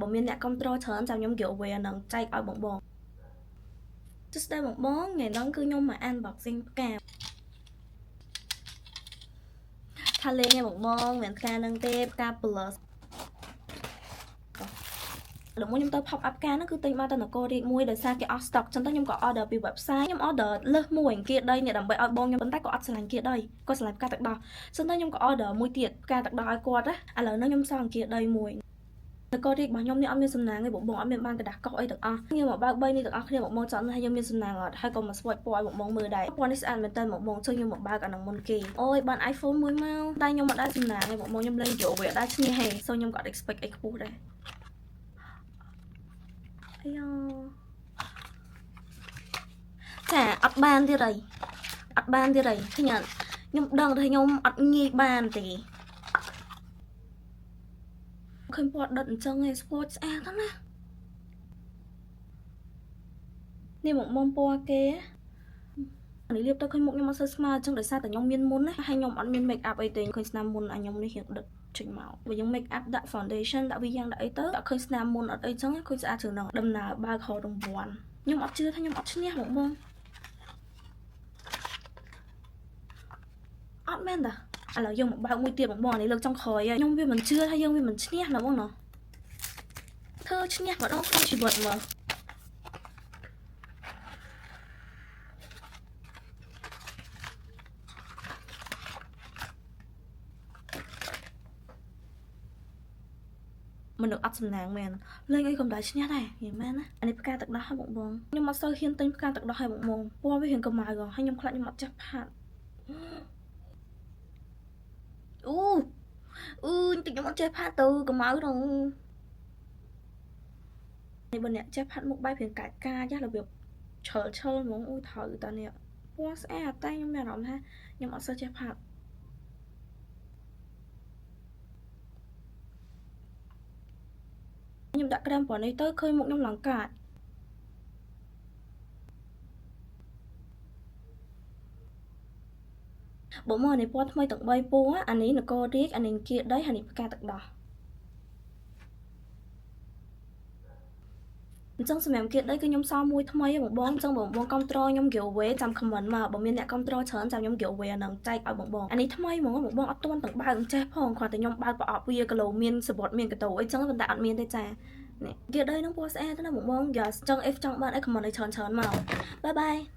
Bọn mình nè controlច្រើនចាំខ្ញុំ giveaway អានឹងចែកឲ្យបងបងចុះស្ដីបងបងថ្ងៃហ្នឹងគឺខ្ញុំមក unboxing ផ្កាថាលេងឯងបងបងមិនផ្កាហ្នឹងទេផ្កា plus ដល់មកខ្ញុំទៅ pop up ផ្កាហ្នឹងគឺទិញមកតែនគររាជមួយដោយសារគេអស់ stock ចឹងទៅខ្ញុំក៏ order ពី website ខ្ញុំ order លើសមួយគៀដីនេះដើម្បីឲ្យបងខ្ញុំប៉ុន្តែគាត់អត់ឆ្លាញ់គៀដីគាត់ឆ្លាញ់ផ្កាទឹកដោះចឹងទៅខ្ញុំក៏ order មួយទៀតផ្កាទឹកដោះឲ្យគាត់ណាឥឡូវនេះខ្ញុំសល់គៀដីមួយនគររាជរបស់ខ្ញុំនេះអត់មានសំណាងទេបងបងអត់មានបានกระดาษកោសអីទាំងអស់ខ្ញុំមកបើក3នេះទាំងអស់គ្នាបងបងចង់ថាខ្ញុំមានសំណាងអត់ហើយក៏មក swipe ពណ៌ឲ្យបងបងមើលដែរពណ៌នេះស្អាតមែនតើបងបងជួយខ្ញុំមកបើកអានឹងមុនគេអូយបាន iPhone មួយមកតែខ្ញុំអត់ដែរសំណាងទេបងបងខ្ញុំលេងយកវាអត់ដែរឈ្នះហេសូខ្ញុំក៏ expect អីខ្ពស់ដែរអាយ៉ូចាអត់បានទៀតអីអត់បានទៀតអីឃើញអត់ខ្ញុំដឹងថាខ្ញុំអត់ងាយបានទេឃើញពណ៌ដិតអញ្ចឹងឯងស្ពតស្អាតហ្នឹងណានេះមកមុំពណ៌គេនេះលាបទៅឃើញមុខខ្ញុំអត់សូវស្មើអញ្ចឹងដោយសារតែខ្ញុំមានមុនណាហើយខ្ញុំអត់មាន make up អីទេឃើញស្នាមមុនអាខ្ញុំនេះរៀងដិតចេញមកបើយើង make up ដាក់ foundation ដាក់វាយ៉ាងដាក់អីទៅអត់ឃើញស្នាមមុនអត់អីចឹងឃើញស្អាតជាងនឹងដំណើរបើកហៅរង្វាន់ខ្ញុំអត់ជឿថាខ្ញុំអត់ឈ្នះបងបងអត់មែនតាឥឡូវយើងមកបើកមួយទៀតបងបងនេះលើកចុងក្រោយខ្ញុំវាមិនជឿថាយើងវាមិនឈ្នះណាបងណោះធ្វើឈ្នះម្ដងក្នុងជីវិតមកមនុស្សអត់សំណាងមែនលេងអីកំដៅឈ្នះដែរនិយាយមែនណាអានេះផ្កាទឹកដោះឲ្យបងបងខ្ញុំអត់សូវហ៊ានទិញផ្កាទឹកដោះឲ្យបងបងពណ៌វារៀងកម្ៅហើយខ្ញុំខ្លាចខ្ញុំអត់ចេះផាត់អូតិចខ្ញុំអត់ចេះផាត់ទៅកម្ៅហ្នឹងនេះបើអ្នកចេះផាត់មុខបែបរៀងកាច់ចាស់របៀបឈើហ្មងអូយត្រូវតានេះពណ៌ស្អាតតែខ្ញុំមានអារម្មណ៍ថាខ្ញុំអត់សូវចេះផាត់ខ្ញុំដាក់ក្រែមពណ៌នេះទៅឃើញមុខខ្ញុំឡើងកាច់បងមកនេះពណ៌ថ្មីទាំង3ពណ៌អានេះនគររាជអានេះគៀដីអានេះផ្កាទឹកដោះអញ្ចឹងសម្រាប់គៀដីគឺខ្ញុំសល់មួយថ្មីបងបងអញ្ចឹងបងបងគ្រប់ត្រូលខ្ញុំ giveaway ចាំ comment មកបើមានអ្នកគ្រប់ត្រូលច្រើនចាំខ្ញុំ giveaway អានឹងចែកឲ្យបងបងអានេះថ្មីហ្មងបងបងអត់ទាន់ទាំងបើកអញ្ចេះផងគ្រាន់តែខ្ញុំបើកប្រអប់វាគីឡូមានសបុតមានកតោអីចឹងប៉ុន្តែអត់មានទេចានេះគៀដីនឹងពណ៌ស្អាតណាបងបងយ៉ាចង់ F ចង់បានអី comment ឲ្យច្រើនមកបាយបាយ